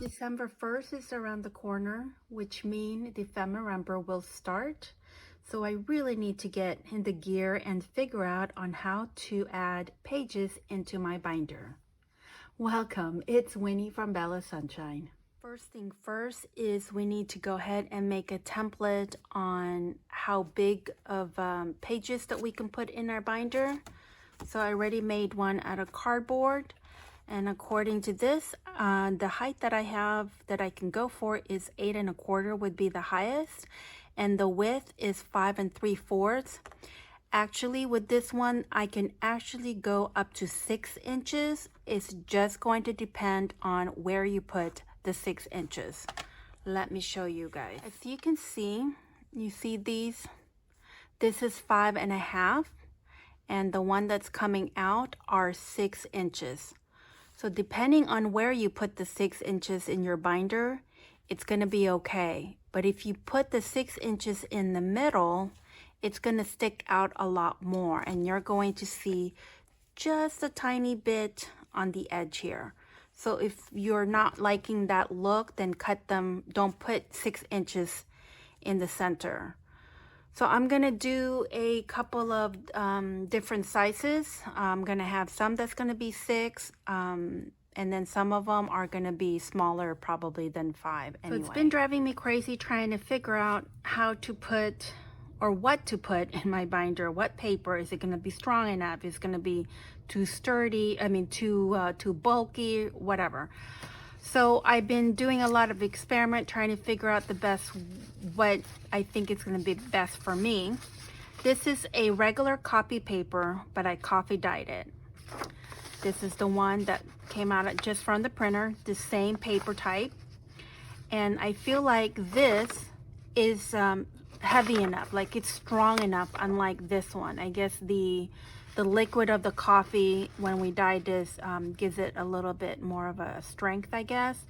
December 1st is around the corner, which means the Ephemerimber will start. So I really need to get in the gear and figure out on how to add pages into my binder. Welcome, it's Winnie from BellaSunshyn. First thing first is we need to go ahead and make a template on how big of pages that we can put in our binder. So I already made one out of cardboard. And according to this, the height that I have that I can go for is 8 1/4 would be the highest. And the width is 5 3/4. Actually, with this one, I can actually go up to 6 inches. It's just going to depend on where you put the 6 inches. Let me show you guys. As you can see, you see these? This is 5 1/2. And the one that's coming out are 6 inches. So depending on where you put the 6 inches in your binder, it's going to be okay. But if you put the 6 inches in the middle, it's going to stick out a lot more. And you're going to see just a tiny bit on the edge here. So if you're not liking that look, then cut them. Don't put 6 inches in the center. So I'm going to do a couple of different sizes. I'm going to have some that's going to be 6, and then some of them are going to be smaller probably than 5 anyway. So it's been driving me crazy trying to figure out how to put or what to put in my binder. What paper? Is it going to be strong enough? Is it going to be too sturdy? I mean, too bulky, whatever. So I've been doing a lot of experiment trying to figure out the best, what I think is going to be best for me. This is a regular copy paper, but I coffee dyed it. This is the one that came out just from the printer, the same paper type. And I feel like this is heavy enough, like it's strong enough, unlike this one. I guess the liquid of the coffee when we dyed this gives it a little bit more of a strength, I guess.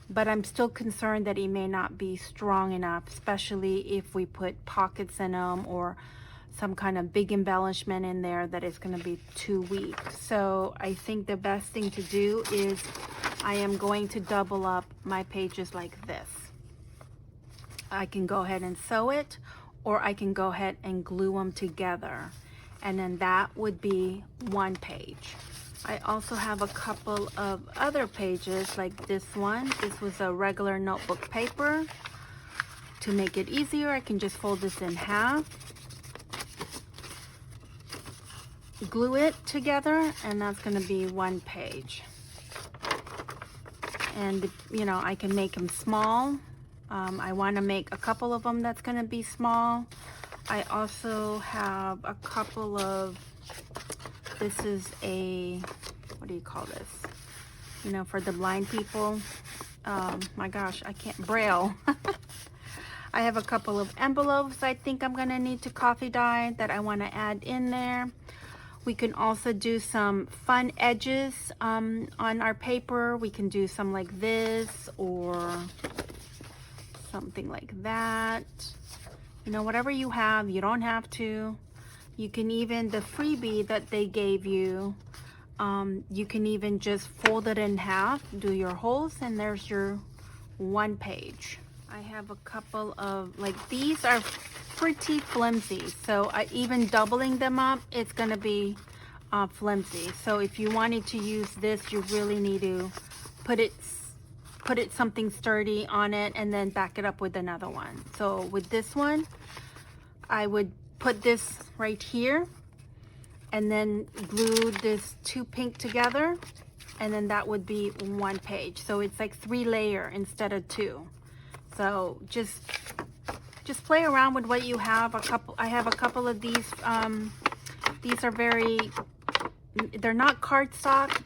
But I'm still concerned that it may not be strong enough, especially if we put pockets in them or some kind of big embellishment in there that is going to be too weak. So I think the best thing to do is I am going to double up my pages like this. I can go ahead and sew it, or I can go ahead and glue them together. And then that would be one page. I also have a couple of other pages like this one. This was a regular notebook paper. To make it easier, I can just fold this in half, glue it together, and that's going to be one page. And you know, I can make them small. I want to make a couple of them that's going to be small. I also have a couple of, this is a, what do you call this? You know, for the blind people. My gosh, I can't braille. I have a couple of envelopes I think I'm going to need to coffee dye that I want to add in there. We can also do some fun edges on our paper. We can do some like this or something like that. You know, whatever you have, you don't have to. You can even, the freebie that they gave you, you can even just fold it in half, do your holes, and there's your one page. I have a couple of, like, these are pretty flimsy. So even doubling them up, it's gonna be flimsy. So if you wanted to use this, you really need to put it something sturdy on it and then back it up with another one. So with this one, I would put this right here and then glue this 2 pink together, and then that would be one page. So it's like 3 layer instead of 2. So just play around with what you have. I have a couple of these. These are they're not cardstock.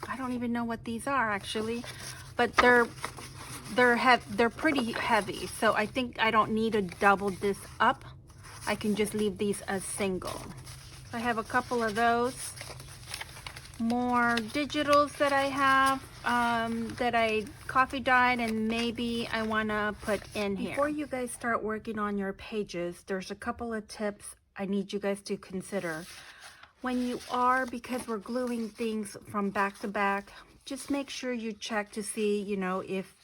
I don't even know what these are actually, but they're pretty heavy. So I think I don't need to double this up. I can just leave these as single. So I have a couple of those. More digitals that I have that I coffee dyed and maybe I want to put in here. Before you guys start working on your pages, there's a couple of tips I need you guys to consider. When you are, because we're gluing things from back to back, just make sure you check to see, you know, if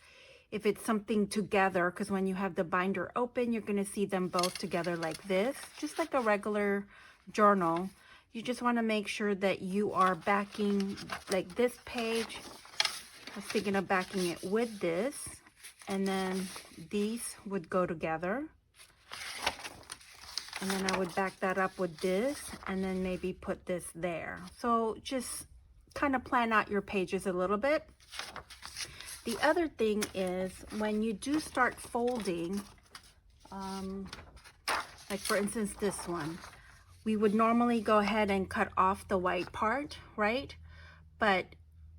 it's something together, because when you have the binder open, you're going to see them both together like this, just like a regular journal. You just want to make sure that you are backing, like this page, I was thinking of backing it with this, and then these would go together. And then I would back that up with this, and then maybe put this there. So just kind of plan out your pages a little bit. The other thing is when you do start folding, like for instance this one, we would normally go ahead and cut off the white part, right? But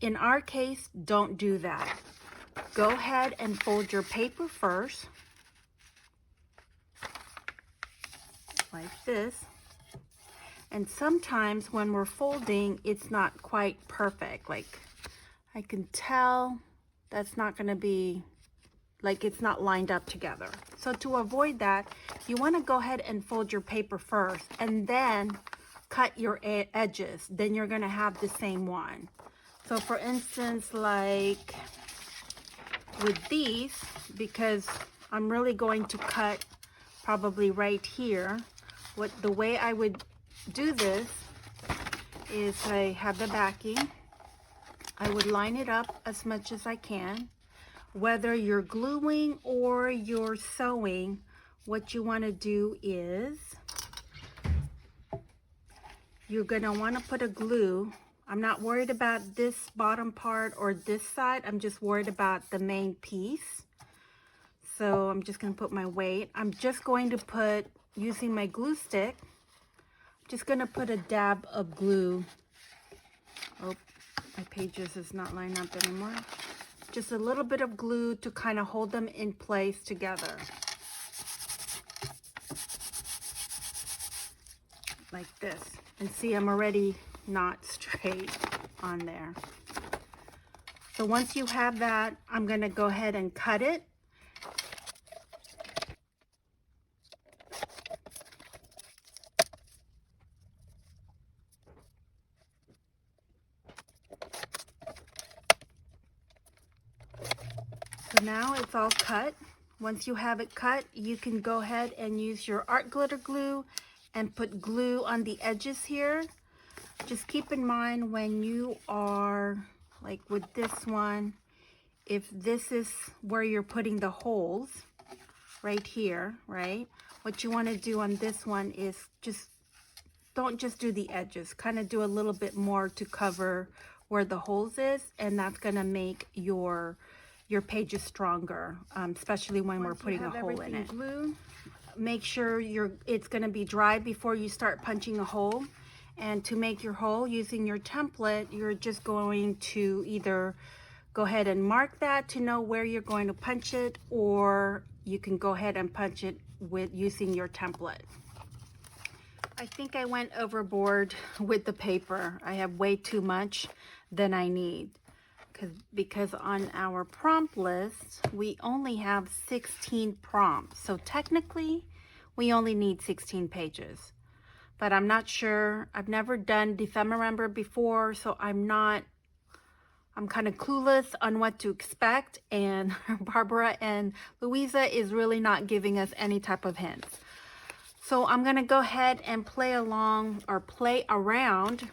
in our case, don't do that. Go ahead and fold your paper first, like this. And sometimes when we're folding, it's not quite perfect. Like I can tell that's not going to be, like it's not lined up together. So to avoid that, you want to go ahead and fold your paper first and then cut your edges. Then you're going to have the same one. So for instance, like with these, because I'm really going to cut probably right here, the way I would do this is I have the backing. I would line it up as much as I can. Whether you're gluing or you're sewing, what you want to do is you're going to want to put a glue. I'm not worried about this bottom part or this side. I'm just worried about the main piece. So I'm just going to put my weight. I'm just going to put, using my glue stick, just going to put a dab of glue. Oh, my pages is not lined up anymore. Just a little bit of glue to kind of hold them in place together. Like this. And see, I'm already not straight on there. So once you have that, I'm going to go ahead and cut it. So now it's all cut. Once you have it cut, you can go ahead and use your art glitter glue and put glue on the edges here. Just keep in mind when you are, like with this one, if this is where you're putting the holes, right here, right? What you want to do on this one is don't just do the edges, kind of do a little bit more to cover where the holes is, and that's going to make your pages stronger, especially when we're putting a hole in it. Glue, make sure it's going to be dry before you start punching a hole. And to make your hole using your template, you're just going to either go ahead and mark that to know where you're going to punch it, or you can go ahead and punch it with using your template. I think I went overboard with the paper. I have way too much than I need. Because on our prompt list, we only have 16 prompts. So technically, we only need 16 pages. But I'm not sure. I've never done Defemember before, so I'm kind of clueless on what to expect. And Barbara and Louisa is really not giving us any type of hints. So I'm going to go ahead and play along or play around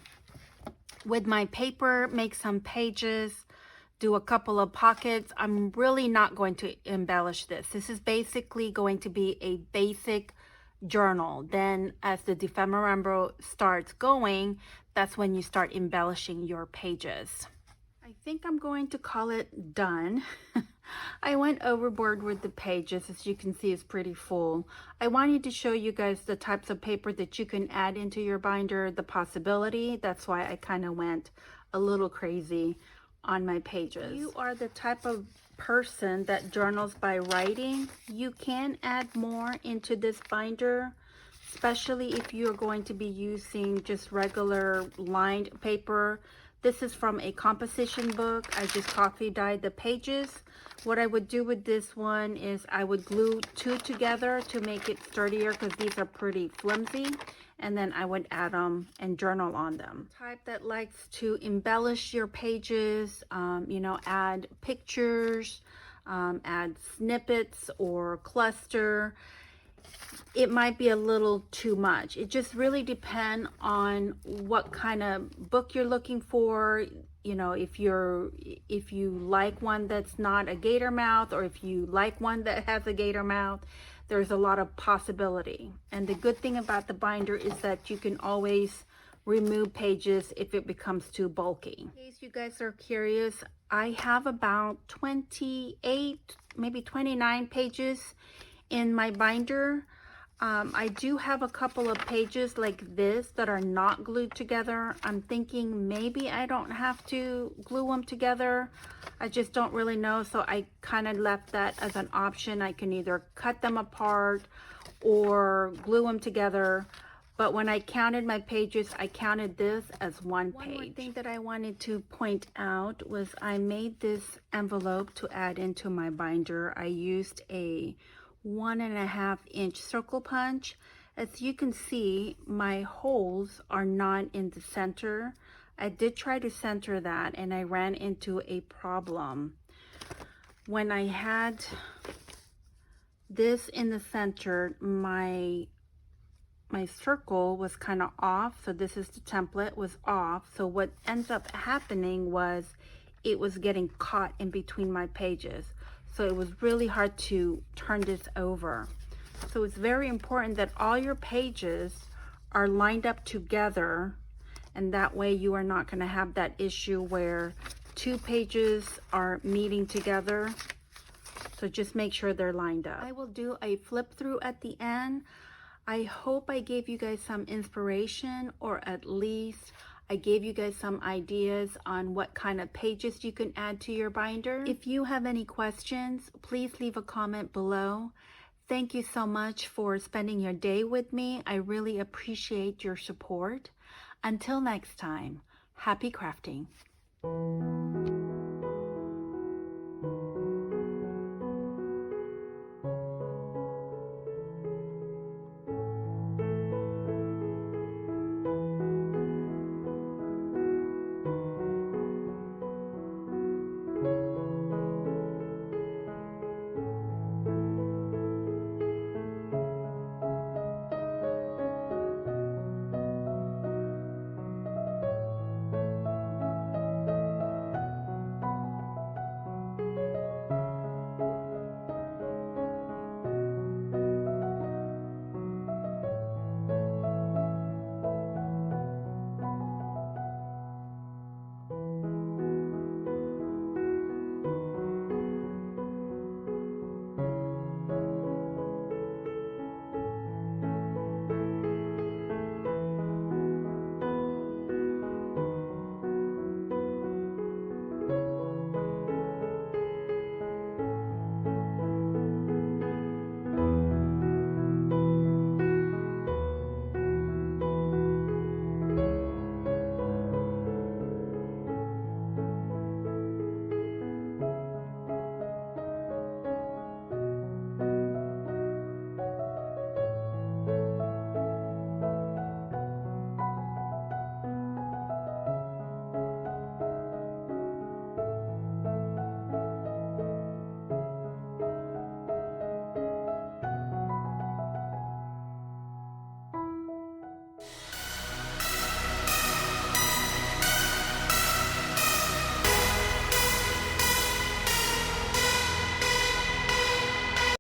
with my paper, make some pages, do a couple of pockets. I'm really not going to embellish this. This is basically going to be a basic journal. Then as the Defemember starts going, that's when you start embellishing your pages. I think I'm going to call it done. I went overboard with the pages. As you can see, it's pretty full. I wanted to show you guys the types of paper that you can add into your binder, the possibility. That's why I kind of went a little crazy on my pages. You are the type of person that journals by writing. You can add more into this binder, especially if you're going to be using just regular lined paper. This is from a composition book. I just coffee dyed the pages. What I would do with this one is I would glue 2 together to make it sturdier because these are pretty flimsy. And then I would add them and journal on them. Type that likes to embellish your pages, you know, add pictures, add snippets or cluster. It might be a little too much. It just really depends on what kind of book you're looking for. You know, if you like one that's not a gator mouth, or if you like one that has a gator mouth, there's a lot of possibility. And the good thing about the binder is that you can always remove pages if it becomes too bulky. In case you guys are curious, I have about 28, maybe 29 pages in my binder. I do have a couple of pages like this that are not glued together. I'm thinking maybe I don't have to glue them together. I just don't really know, so I kind of left that as an option. I can either cut them apart or glue them together. But when I counted my pages, I counted this as one page. One more thing that I wanted to point out was I made this envelope to add into my binder. I used a 1.5 inch circle punch. As you can see, my holes are not in the center. I did try to center that and I ran into a problem. When I had this in the center, my circle was kind of off. So this is the template, was off. So what ends up happening was it was getting caught in between my pages. So it was really hard to turn this over. So it's very important that all your pages are lined up together, and that way you are not going to have that issue where 2 pages are meeting together. So just make sure they're lined up. I will do a flip through at the end. I hope I gave you guys some inspiration, or at least I gave you guys some ideas on what kind of pages you can add to your binder. If you have any questions, please leave a comment below. Thank you so much for spending your day with me. I really appreciate your support. Until next time, happy crafting.